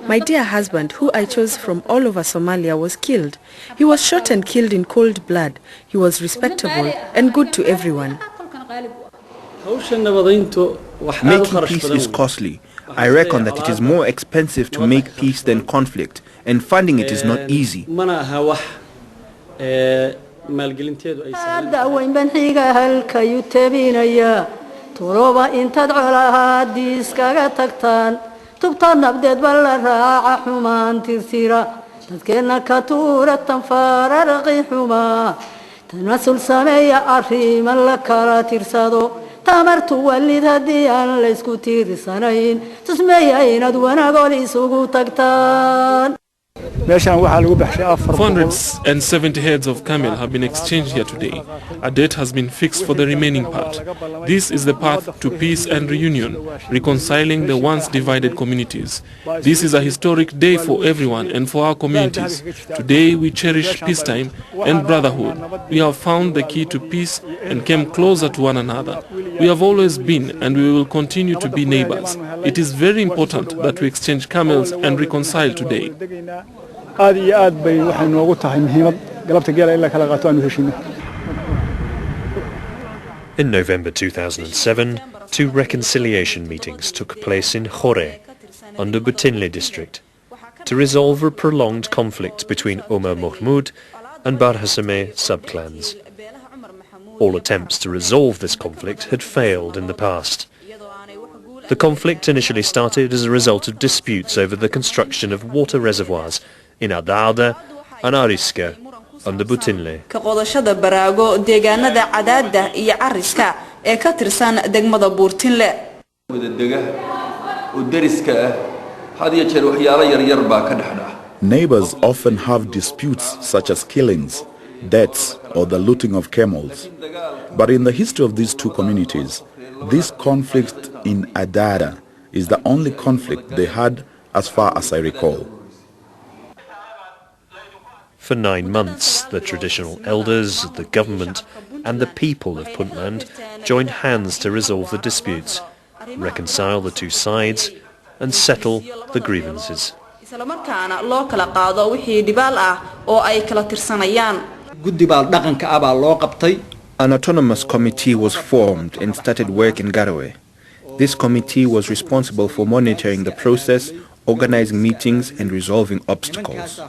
My dear husband, who I chose from all over Somalia, was killed. He was shot and killed in cold blood. He was respectable and good to everyone. Making peace is costly. I reckon that it is more expensive to make peace than conflict, and funding it is not easy. tamartu walid hadii aan la isku tiirsanayn tusmeeya inaad wanaagol isugu tagtaan. 470 heads of camel have been exchanged here today. A date has been fixed for the remaining part. This is the path to peace and reunion, reconciling the once divided communities. This is a historic day for everyone and for our communities. Today we cherish peacetime and brotherhood. We have found the key to peace and came closer to one another. We have always been and we will continue to be neighbors. It is very important that we exchange camels and reconcile today. In November 2007, 2 reconciliation meetings took place in Hore, under Puntland district, to resolve a prolonged conflict between Omar Mohamoud and Bartamaha subclans. All attempts to resolve this conflict had failed in the past. The conflict initially started as a result of disputes over the construction of water reservoirs in Adada and Hararsame under Puntland. ka qodashada baraago deegaanada cadaada iyo Hararsame ee ka tirsan degmada Puntland Neighbors often have disputes such as killings, deaths or the looting of camels. But in the history of these two communities, this conflict in Adada is the only conflict they had as far as I recall. For 9 months, the traditional elders, the government and the people of Puntland joined hands to resolve the disputes, reconcile the two sides and settle the grievances. An autonomous committee was formed and started work in Garowe. This committee was responsible for monitoring the process, organizing meetings and resolving obstacles.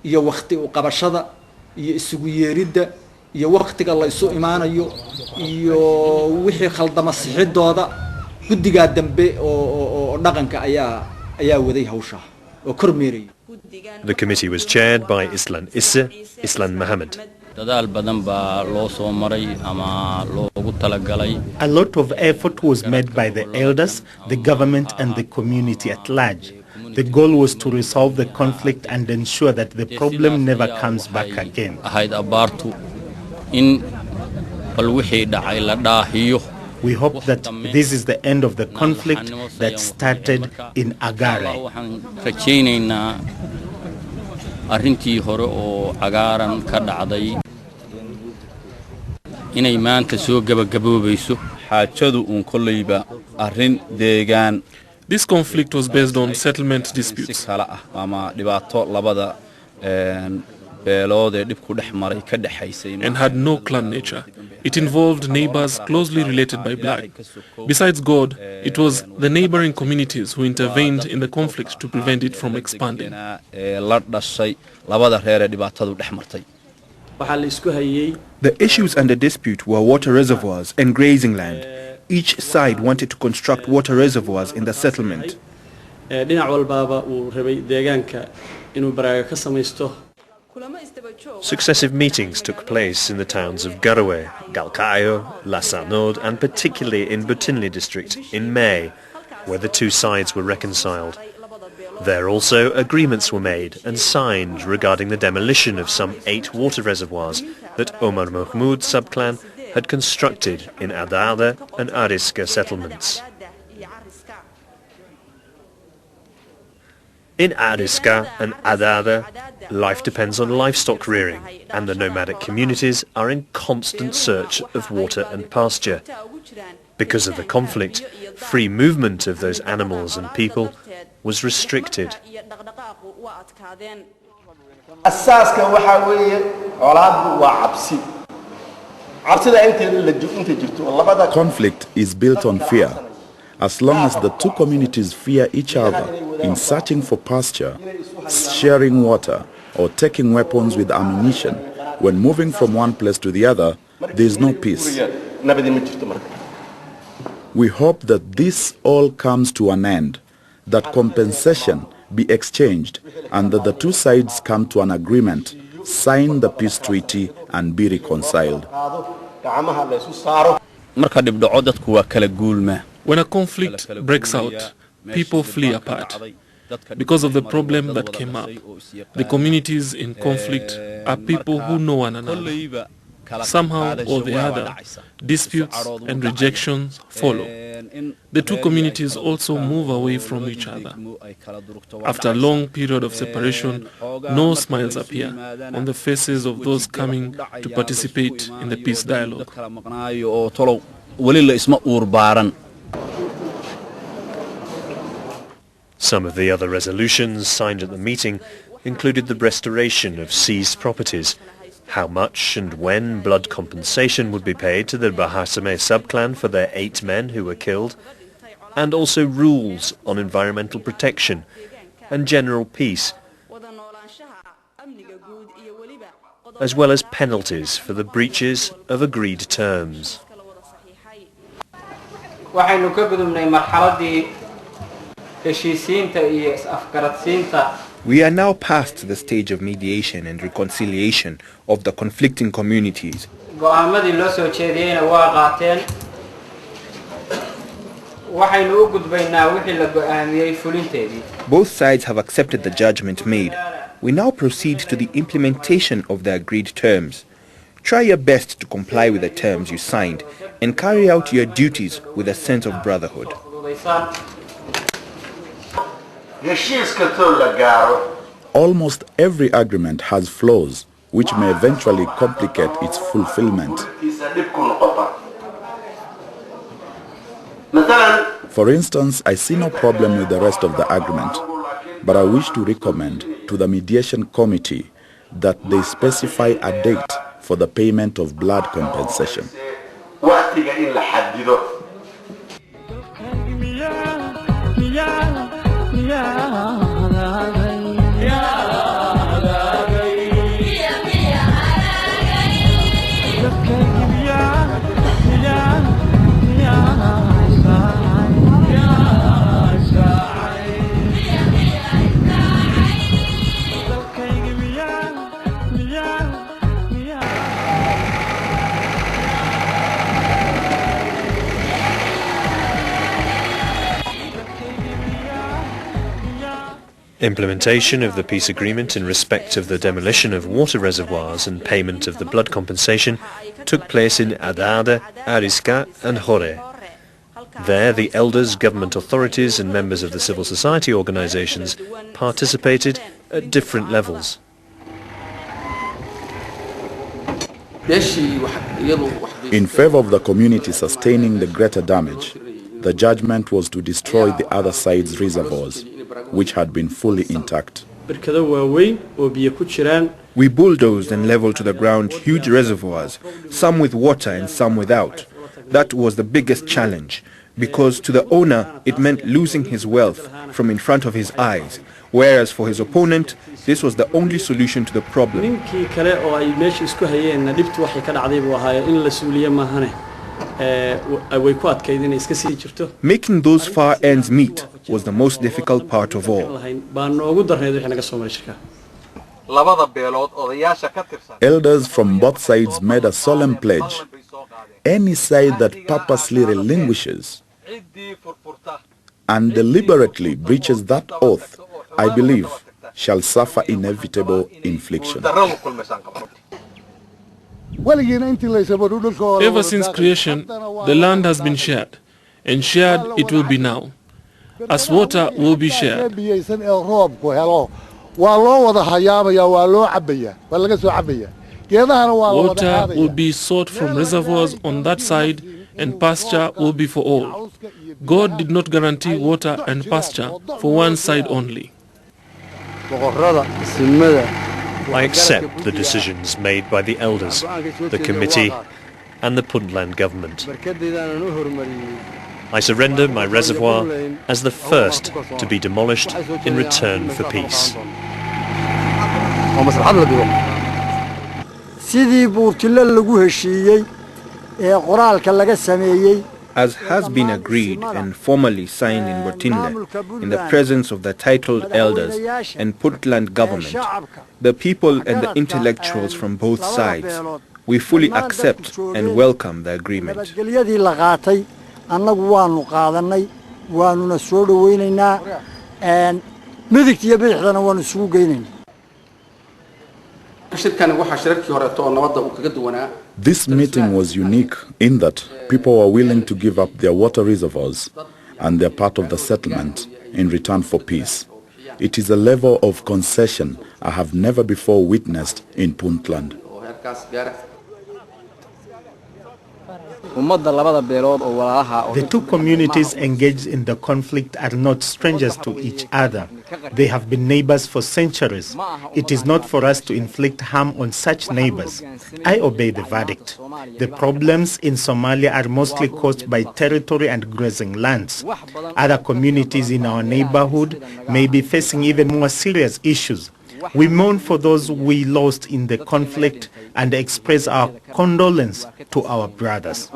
iyo waqti u qabashada iyo isugu yeeridda iyo waqtiga la isu imaanayo iyo wixii khaldama sixidooda gudiga dambe oo dhaqanka ayaa waday hawsha oo kormeeray. The committee was chaired by Islan Mohamoud. A lot of effort was made by the elders, the government and the community at large. The goal was to resolve the conflict and ensure that the problem never comes back again. We hope that this is the end of the conflict that started in Agare. This conflict was based on settlement disputes. And had no clan nature. It involved neighbors closely related by blood. Besides God, it was the neighboring communities who intervened in the conflict to prevent it from expanding. The issues under dispute were water reservoirs and grazing land. Each side wanted to construct water reservoirs in the settlement. Successive meetings took place in the towns of Garowe, Galkayo, Lassanod and particularly in Puntland district in May, where the two sides were reconciled. There also agreements were made and signed regarding the demolition of some 8 water reservoirs that Omar Mohamoud subclan had constructed in Adada and Hararsame settlements. In Hararsame and Adada, life depends on livestock rearing, and the nomadic communities are in constant search of water and pasture. Because of the conflict, free movement of those animals and people was restricted. Conflict is built on fear. As long as the two communities fear each other in searching for pasture, sharing water, or taking weapons with ammunition, when moving from one place to the other, there is no peace. We hope that this all comes to an end, that compensation be exchanged, and that the two sides come to an agreement, sign the peace treaty, and be reconciled. When a conflict breaks out, people flee apart because of the problem that came up. The communities in conflict are people who know one another. Somehow or the other, disputes and rejections follow. The two communities also move away from each other. After a long period of separation, no smiles appear on the faces of those coming to participate in the peace dialogue. Some of the other resolutions signed at the meeting included the restoration of seized properties, how much and when blood compensation would be paid to the Hararsame subclan for their 8 men who were killed, and also rules on environmental protection and general peace, as well as penalties for the breaches of agreed terms. We are now past the stage of mediation and reconciliation of the conflicting communities. Both sides have accepted the judgment made. We now proceed to the implementation of the agreed terms. Try your best to comply with the terms you signed and carry out your duties with a sense of brotherhood. Almost every agreement has flaws which may eventually complicate its fulfillment. For instance, I see no problem with the rest of the agreement, but I wish to recommend to the mediation committee that they specify a date for the payment of blood compensation. Implementation of the peace agreement in respect of the demolition of water reservoirs and payment of the blood compensation took place in Adada, Ariska and Hore. There, the elders, government authorities and members of the civil society organizations participated at different levels. In favor of the community sustaining the greater damage, the judgment was to destroy the other side's reservoirs, which had been fully intact. We bulldozed and leveled to the ground huge reservoirs, some with water and some without. That was the biggest challenge, because to the owner it meant losing his wealth from in front of his eyes, whereas for his opponent this was the only solution to the problem. Making those far ends meet was the most difficult part of all. Elders from both sides made a solemn pledge. Any side that purposely relinquishes and deliberately breaches that oath, I believe, shall suffer inevitable infliction. Ever since creation, the land has been shared, and shared it will be now, as water will be shared. Water will be sought from reservoirs on that side and pasture will be for all. God did not guarantee water and pasture for one side only. I accept the decisions made by the elders, the committee and the Puntland government. I surrender my reservoir as the first to be demolished in return for peace. As has been agreed and formally signed in Puntland, in the presence of the titled elders and Puntland government, the people and the intellectuals from both sides, we fully accept and welcome the agreement. This meeting was unique in that people were willing to give up their water reservoirs and their part of the settlement in return for peace. It is a level of concession I have never before witnessed in Puntland. The two communities engaged in the conflict are not strangers to each other. They have been neighbors for centuries. It is not for us to inflict harm on such neighbors. I obey the verdict. The problems in Somalia are mostly caused by territory and grazing lands. Other communities in our neighborhood may be facing even more serious issues. We mourn for those we lost in the conflict and express our condolence to our brothers.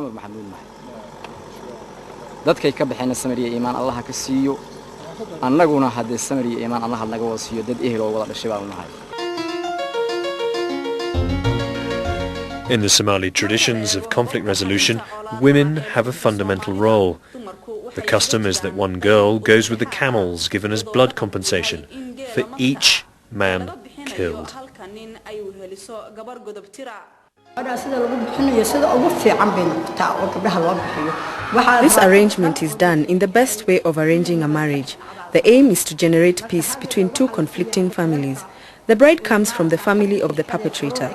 In the Somali traditions of conflict resolution, women have a fundamental role. The custom is that one girl goes with the camels given as blood compensation for each man killed. This arrangement is done in the best way of arranging a marriage. The aim is to generate peace between two conflicting families. The bride comes from the family of the perpetrator.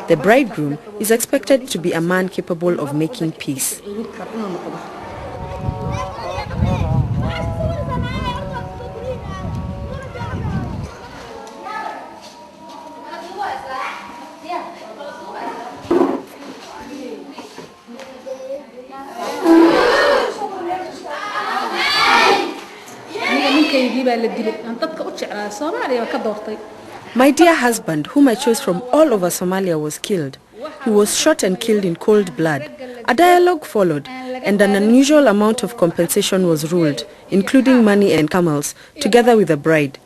The bridegroom is expected to be a man capable of making peace. My dear husband, whom I chose from all over Somalia, was killed. He was shot and killed in cold blood. A dialogue followed, and an unusual amount of compensation was ruled, including money and camels, together with the bride.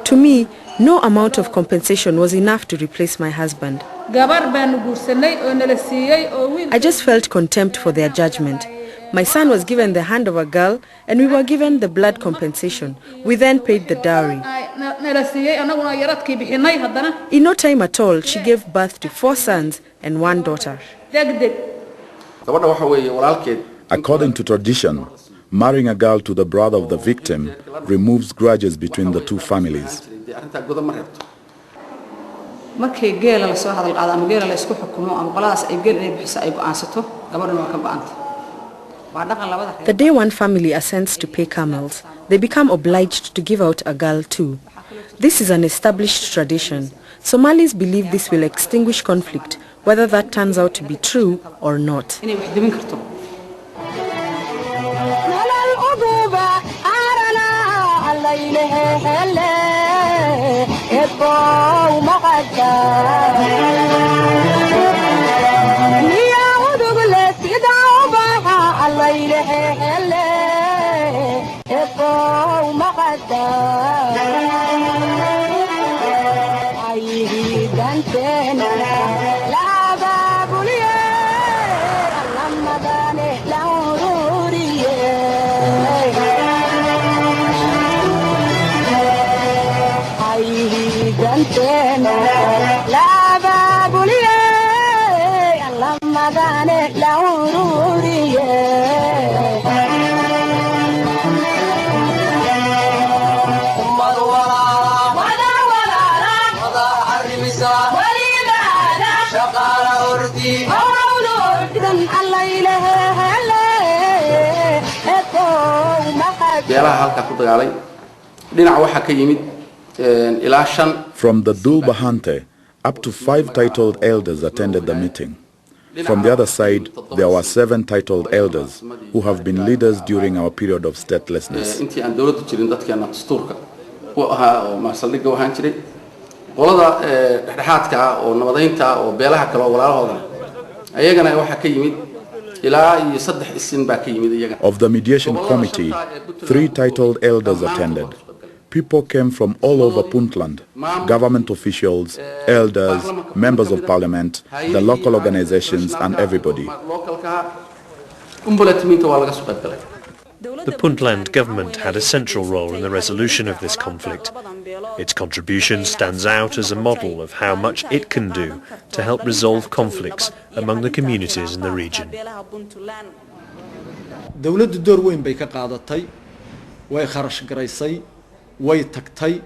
To me, no amount of compensation was enough to replace my husband. I just felt contempt for their judgment. My son was given the hand of a girl, and we were given the blood compensation. We then paid the dowry. In no time at all, she gave birth to 4 sons and 1 daughter. According to tradition, marrying a girl to the brother of the victim removes grudges between the two families. The day one family assents to pay camels, they become obliged to give out a girl too. This is an established tradition. Somalis believe this will extinguish conflict, whether that turns out to be true or not. From the Dulbahante, up to 5 titled elders attended the meeting. From the other side, there were 7 titled elders who have been leaders during our period of statelessness. Of the mediation committee, 3 titled elders attended. People came from all over Puntland, government officials, elders, members of parliament, the local organizations and everybody. The Puntland government had a central role in the resolution of this conflict. Its contribution stands out as a model of how much it can do to help resolve conflicts among the communities in the region. dawladdu door weyn bay ka qaadatay way kharash garaysay way tagtay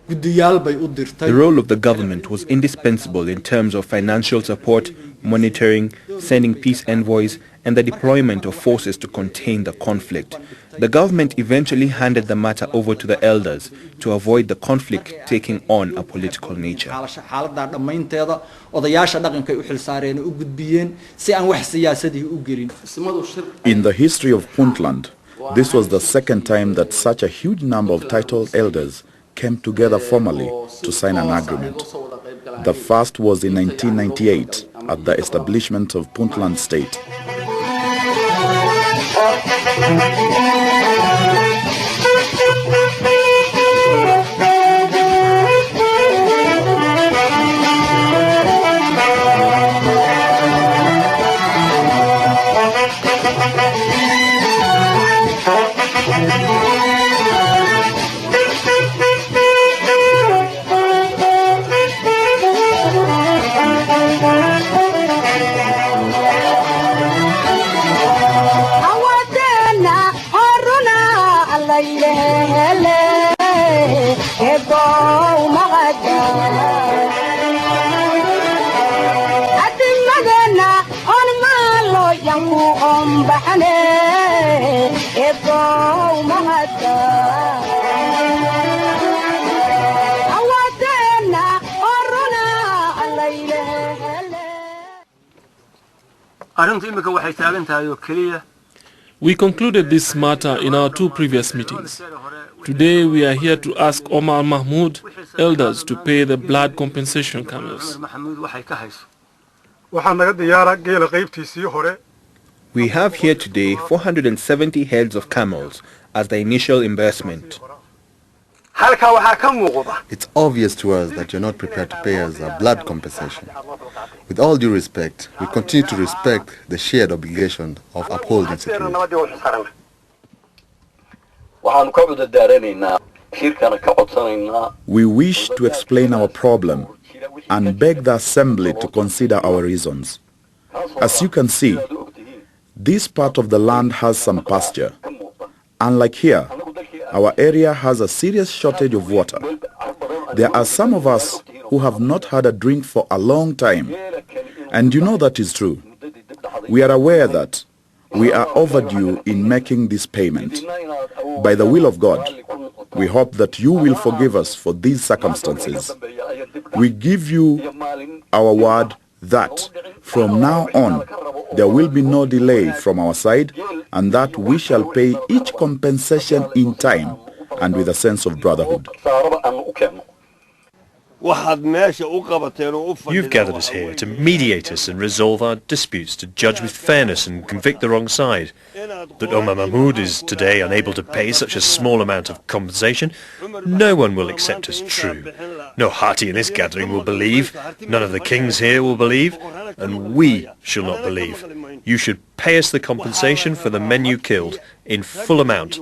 gudiyaal bay u dirtay. The role of the government was indispensable in terms of financial support, monitoring, sending peace envoys, and the deployment of forces to contain the conflict. The government eventually handed the matter over to the elders to avoid the conflict taking on a political nature. xaaladda dhamaynteeda odayaasha dhaqanka u xilsaareen u gudbiyeen si aan wax siyaasadii u gelin. In the history of Puntland, this was the second time that such a huge number of titled elders came together formally to sign an agreement. The first was in 1998 at the establishment of Puntland State. We concluded this matter in our 2 previous meetings. Today we are here to ask Omar and Mohamoud, elders, to pay the blood compensation camels. We have here today 470 heads of camels as the initial investment. It's obvious to us that you're not prepared to pay us a blood compensation. With all due respect, we continue to respect the shared obligation of upholding security. We wish to explain our problem and beg the Assembly to consider our reasons. As you can see, this part of the land has some pasture. Unlike here, our area has a serious shortage of water. There are some of us who have not had a drink for a long time, and you know that is true. We are aware that we are overdue in making this payment. By the will of God, we hope that you will forgive us for these circumstances. We give you our word that from now on there will be no delay from our side, and that we shall pay each compensation in time and with a sense of brotherhood. You've gathered us here to mediate us and resolve our disputes, to judge with fairness and convict the wrong side. That Omar Mohamoud is today unable to pay such a small amount of compensation, no one will accept as true. No Hati in this gathering will believe, none of the kings here will believe, and we shall not believe. You should pay us the compensation for the men you killed in full amount.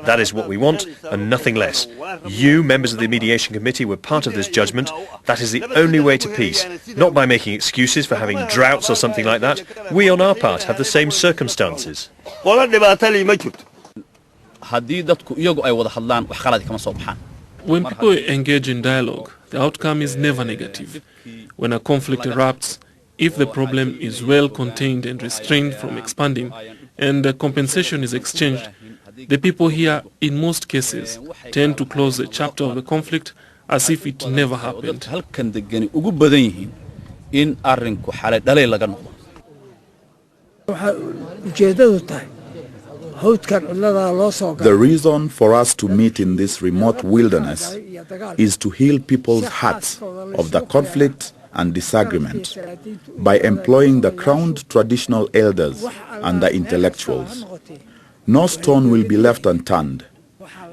That is what we want, and nothing less. You, members of the mediation committee, were part of this judgment. That is the only way to peace, not by making excuses for having droughts or something like that. We, on our part, have the same circumstances. When people engage in dialogue, the outcome is never negative. When a conflict erupts, If the problem is well contained and restrained from expanding, and compensation is exchanged, the people here, in most cases, tend to close the chapter of the conflict as if it never happened. The reason for us to meet in this remote wilderness is to heal people's hearts of the conflict and disagreement by employing the crowned traditional elders and the intellectuals. No stone will be left unturned.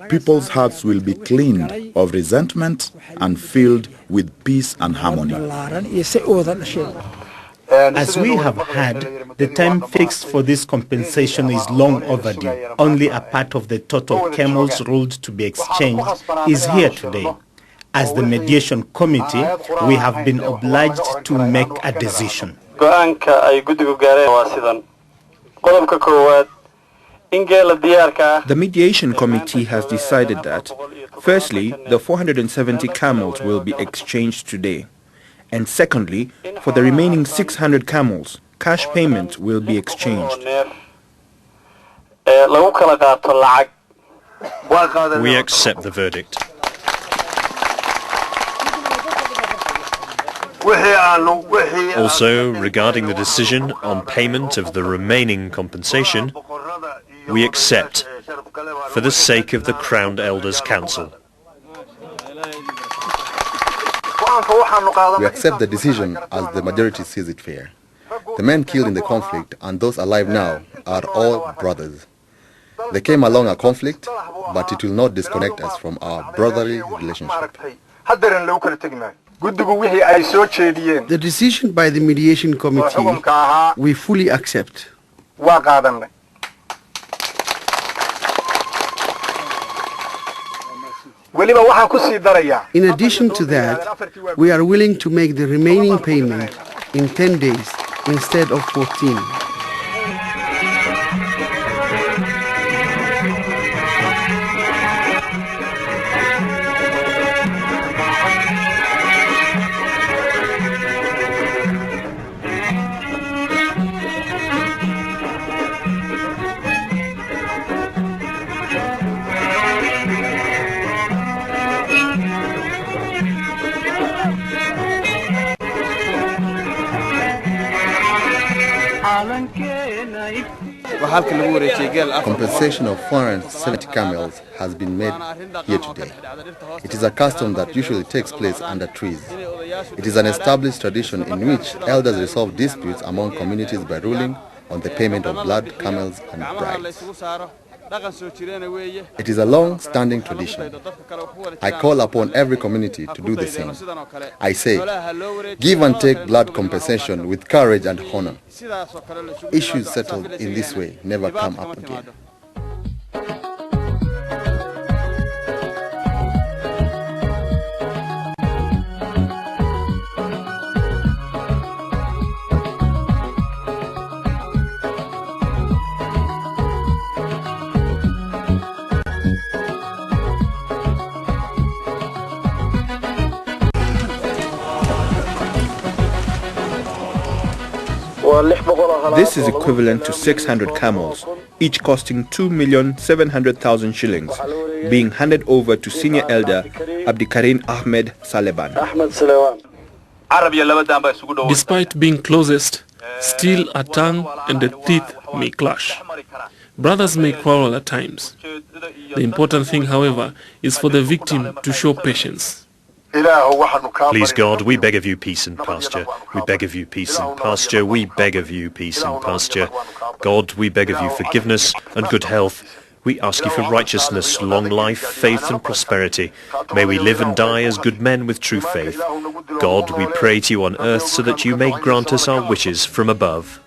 People's hearts will be cleaned of resentment and filled with peace and harmony. As we have heard, the time fixed for this compensation is long overdue. Only a part of the total camels ruled to be exchanged is here today. As the mediation committee, we have been obliged to make a decision. The mediation committee has decided that, firstly, the 470 camels will be exchanged today. And secondly, for the remaining 600 camels, cash payment will be exchanged. We accept the verdict. Also, regarding the decision on payment of the remaining compensation, we accept for the sake of the Crowned Elders Council. We accept the decision as the majority sees it fair. The men killed in the conflict and those alive now are all brothers. They came along a conflict, but it will not disconnect us from our brotherly relationship. The decision by the mediation committee, we fully accept. In addition to that, we are willing to make the remaining payment in 10 days instead of 14. Compensation of 470 camels has been made here today. It is a custom that usually takes place under trees. It is an established tradition in which elders resolve disputes among communities by ruling on the payment of blood, camels, and bribes. It is a long-standing tradition. I call upon every community to do the same. I say, give and take blood compensation with courage and honor. Issues settled in this way never come up again. This is equivalent to 600 camels, each costing 2,700,000 shillings, being handed over to Senior Elder Abdikarim Ahmed Saleban. Despite being closest, still a tongue and the teeth may clash. Brothers may quarrel at times. The important thing, however, is for the victim to show patience. Please God, we beg of you peace and pasture. We beg of you peace and pasture. We beg of you peace and pasture. God, we beg of you forgiveness and good health. We ask you for righteousness, long life, faith and prosperity. May we live and die as good men with true faith. God, we pray to you on earth so that you may grant us our wishes from above.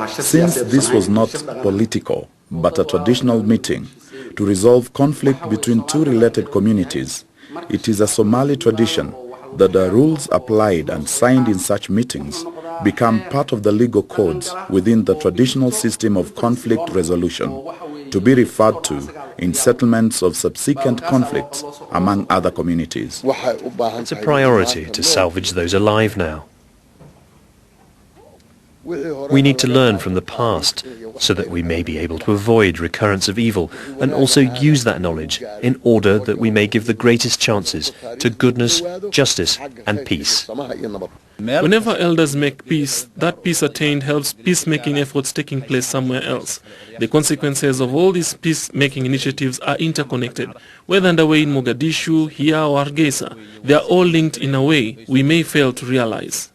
Since this was not political, but a traditional meeting to resolve conflict between two related communities, it is a Somali tradition that the rules applied and signed in such meetings become part of the legal codes within the traditional system of conflict resolution, to be referred to in settlements of subsequent conflicts among other communities. It's a priority to salvage those alive now. We need to learn from the past so that we may be able to avoid recurrence of evil and also use that knowledge in order that we may give the greatest chances to goodness, justice and peace. Whenever elders make peace, that peace attained helps peacemaking efforts taking place somewhere else. The consequences of all these peacemaking initiatives are interconnected, whether underway in Mogadishu, here or Hargeisa. They are all linked in a way we may fail to realize.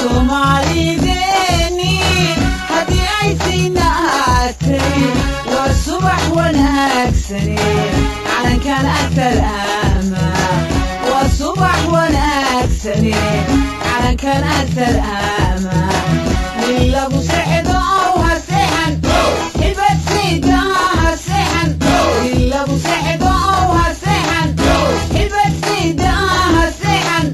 Somali deni hadi ay sinaatay wa subax wanaagsan calankan asalaama wa subax wanaagsan calankan asalaama lagu sacido hasehan hibad sida hasehan lagu sacido hasehan hibad sida hasehan